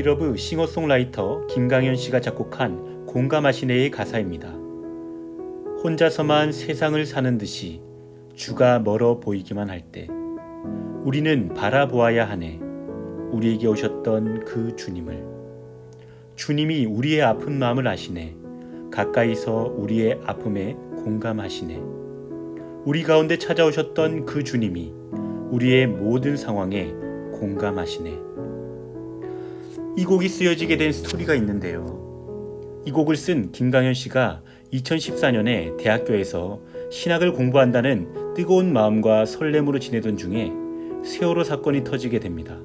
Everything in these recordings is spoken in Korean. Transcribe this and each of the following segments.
아이러브 싱어송라이터 김강현 씨가 작곡한 공감하시네의 가사입니다. 혼자서만 세상을 사는 듯이 주가 멀어 보이기만 할 때 우리는 바라보아야 하네. 우리에게 오셨던 그 주님을. 주님이 우리의 아픈 마음을 아시네. 가까이서 우리의 아픔에 공감하시네. 우리 가운데 찾아오셨던 그 주님이 우리의 모든 상황에 공감하시네. 이 곡이 쓰여지게 된 스토리가 있는데요. 이 곡을 쓴 김강현 씨가 2014년에 대학교에서 신학을 공부한다는 뜨거운 마음과 설렘으로 지내던 중에 세월호 사건이 터지게 됩니다.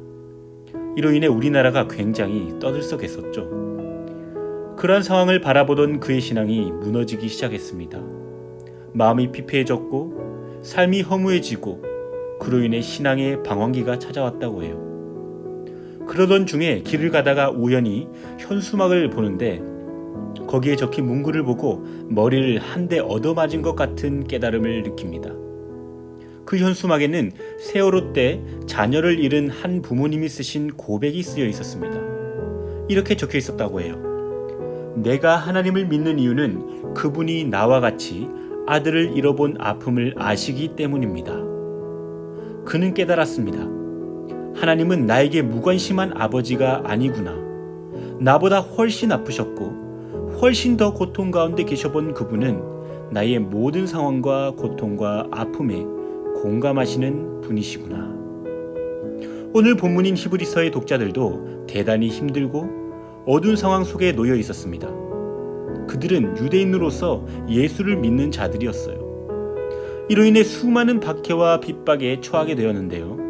이로 인해 우리나라가 굉장히 떠들썩했었죠. 그러한 상황을 바라보던 그의 신앙이 무너지기 시작했습니다. 마음이 피폐해졌고 삶이 허무해지고 그로 인해 신앙의 방황기가 찾아왔다고 해요. 그러던 중에 길을 가다가 우연히 현수막을 보는데 거기에 적힌 문구를 보고 머리를 한 대 얻어맞은 것 같은 깨달음을 느낍니다. 그 현수막에는 세월호 때 자녀를 잃은 한 부모님이 쓰신 고백이 쓰여 있었습니다. 이렇게 적혀 있었다고 해요. 내가 하나님을 믿는 이유는 그분이 나와 같이 아들을 잃어본 아픔을 아시기 때문입니다. 그는 깨달았습니다. 하나님은 나에게 무관심한 아버지가 아니구나. 나보다 훨씬 아프셨고 훨씬 더 고통 가운데 계셔본 그분은 나의 모든 상황과 고통과 아픔에 공감하시는 분이시구나. 오늘 본문인 히브리서의 독자들도 대단히 힘들고 어두운 상황 속에 놓여 있었습니다. 그들은 유대인으로서 예수를 믿는 자들이었어요. 이로 인해 수많은 박해와 핍박에 처하게 되었는데요.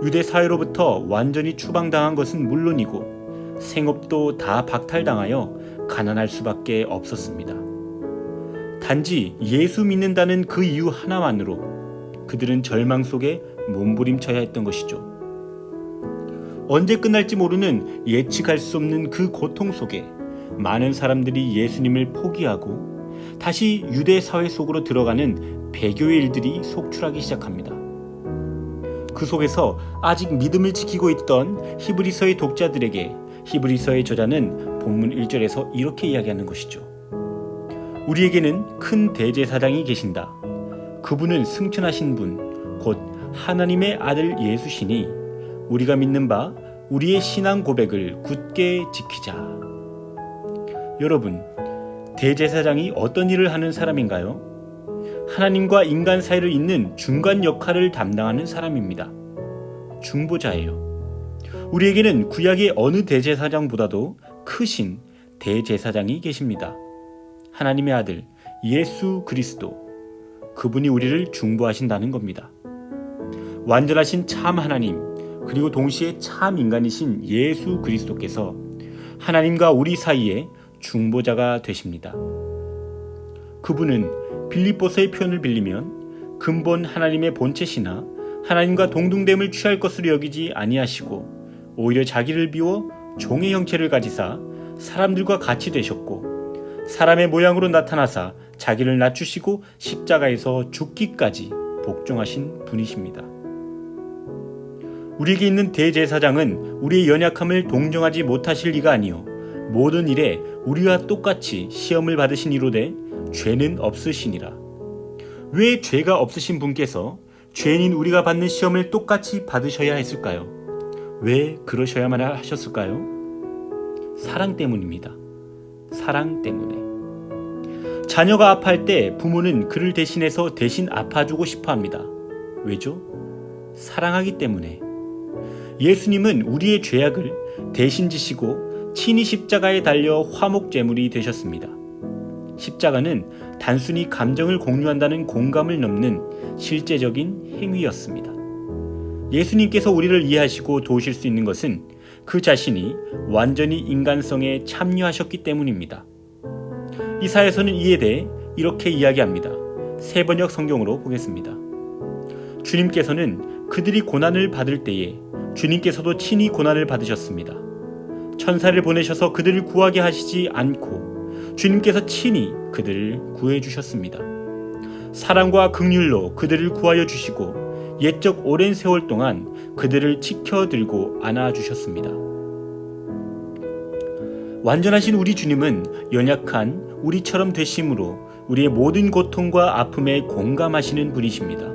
유대 사회로부터 완전히 추방당한 것은 물론이고 생업도 다 박탈당하여 가난할 수밖에 없었습니다. 단지 예수 믿는다는 그 이유 하나만으로 그들은 절망 속에 몸부림쳐야 했던 것이죠. 언제 끝날지 모르는 예측할 수 없는 그 고통 속에 많은 사람들이 예수님을 포기하고 다시 유대 사회 속으로 들어가는 배교의 일들이 속출하기 시작합니다. 그 속에서 아직 믿음을 지키고 있던 히브리서의 독자들에게 히브리서의 저자는 본문 1절에서 이렇게 이야기하는 것이죠. 우리에게는 큰 대제사장이 계신다. 그분은 승천하신 분, 곧 하나님의 아들 예수시니 우리가 믿는 바 우리의 신앙 고백을 굳게 지키자. 여러분, 대제사장이 어떤 일을 하는 사람인가요? 하나님과 인간 사이를 잇는 중간 역할을 담당하는 사람입니다. 중보자예요. 우리에게는 구약의 어느 대제사장보다도 크신 대제사장이 계십니다. 하나님의 아들 예수 그리스도. 그분이 우리를 중보하신다는 겁니다. 완전하신 참 하나님 그리고 동시에 참 인간이신 예수 그리스도께서 하나님과 우리 사이에 중보자가 되십니다. 그분은 빌립보서의 표현을 빌리면 근본 하나님의 본체시나 하나님과 동등됨을 취할 것으로 여기지 아니하시고 오히려 자기를 비워 종의 형체를 가지사 사람들과 같이 되셨고 사람의 모양으로 나타나사 자기를 낮추시고 십자가에서 죽기까지 복종하신 분이십니다. 우리에게 있는 대제사장은 우리의 연약함을 동정하지 못하실 리가 아니요 모든 일에 우리와 똑같이 시험을 받으신 이로되 죄는 없으시니라. 왜 죄가 없으신 분께서 죄인인 우리가 받는 시험을 똑같이 받으셔야 했을까요? 왜 그러셔야만 하셨을까요? 사랑 때문입니다. 사랑 때문에. 자녀가 아파할 때 부모는 그를 대신해서 대신 아파주고 싶어 합니다. 왜죠? 사랑하기 때문에. 예수님은 우리의 죄악을 대신 지시고 친히 십자가에 달려 화목제물이 되셨습니다. 십자가는 단순히 감정을 공유한다는 공감을 넘는 실제적인 행위였습니다. 예수님께서 우리를 이해하시고 도우실 수 있는 것은 그 자신이 완전히 인간성에 참여하셨기 때문입니다. 이사야서는 이에 대해 이렇게 이야기합니다. 세번역 성경으로 보겠습니다. 주님께서는 그들이 고난을 받을 때에 주님께서도 친히 고난을 받으셨습니다. 천사를 보내셔서 그들을 구하게 하시지 않고 주님께서 친히 그들을 구해 주셨습니다. 사랑과 긍휼로 그들을 구하여 주시고 옛적 오랜 세월 동안 그들을 지켜 들고 안아 주셨습니다. 완전하신 우리 주님은 연약한 우리처럼 되심으로 우리의 모든 고통과 아픔에 공감하시는 분이십니다.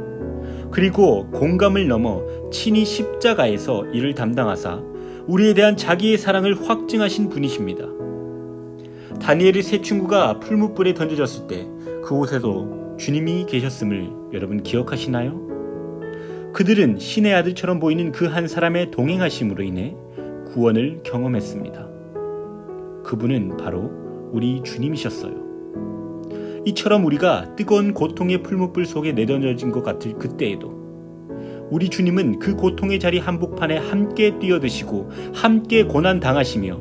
그리고 공감을 넘어 친히 십자가에서 이를 담당하사 우리에 대한 자기의 사랑을 확증하신 분이십니다. 다니엘의 세 친구가 풀무불에 던져졌을 때 그곳에도 주님이 계셨음을 여러분 기억하시나요? 그들은 신의 아들처럼 보이는 그 한 사람의 동행하심으로 인해 구원을 경험했습니다. 그분은 바로 우리 주님이셨어요. 이처럼 우리가 뜨거운 고통의 풀무불 속에 내던져진 것 같을 그때에도 우리 주님은 그 고통의 자리 한복판에 함께 뛰어드시고 함께 고난 당하시며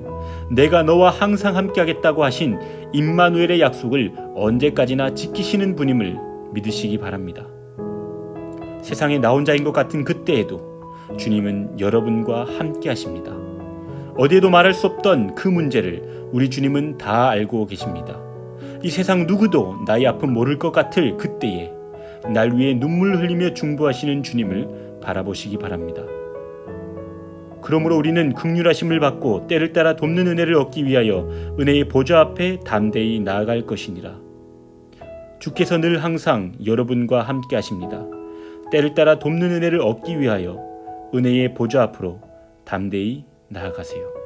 내가 너와 항상 함께 하겠다고 하신 임마누엘의 약속을 언제까지나 지키시는 분임을 믿으시기 바랍니다. 세상에 나 혼자인 것 같은 그때에도 주님은 여러분과 함께 하십니다. 어디에도 말할 수 없던 그 문제를 우리 주님은 다 알고 계십니다. 이 세상 누구도 나의 아픔 모를 것 같을 그때에 날 위해 눈물 흘리며 중보하시는 주님을 바라보시기 바랍니다. 그러므로 우리는 긍휼하심을 받고 때를 따라 돕는 은혜를 얻기 위하여 은혜의 보좌 앞에 담대히 나아갈 것이니라. 주께서 늘 항상 여러분과 함께 하십니다. 때를 따라 돕는 은혜를 얻기 위하여 은혜의 보좌 앞으로 담대히 나아가세요.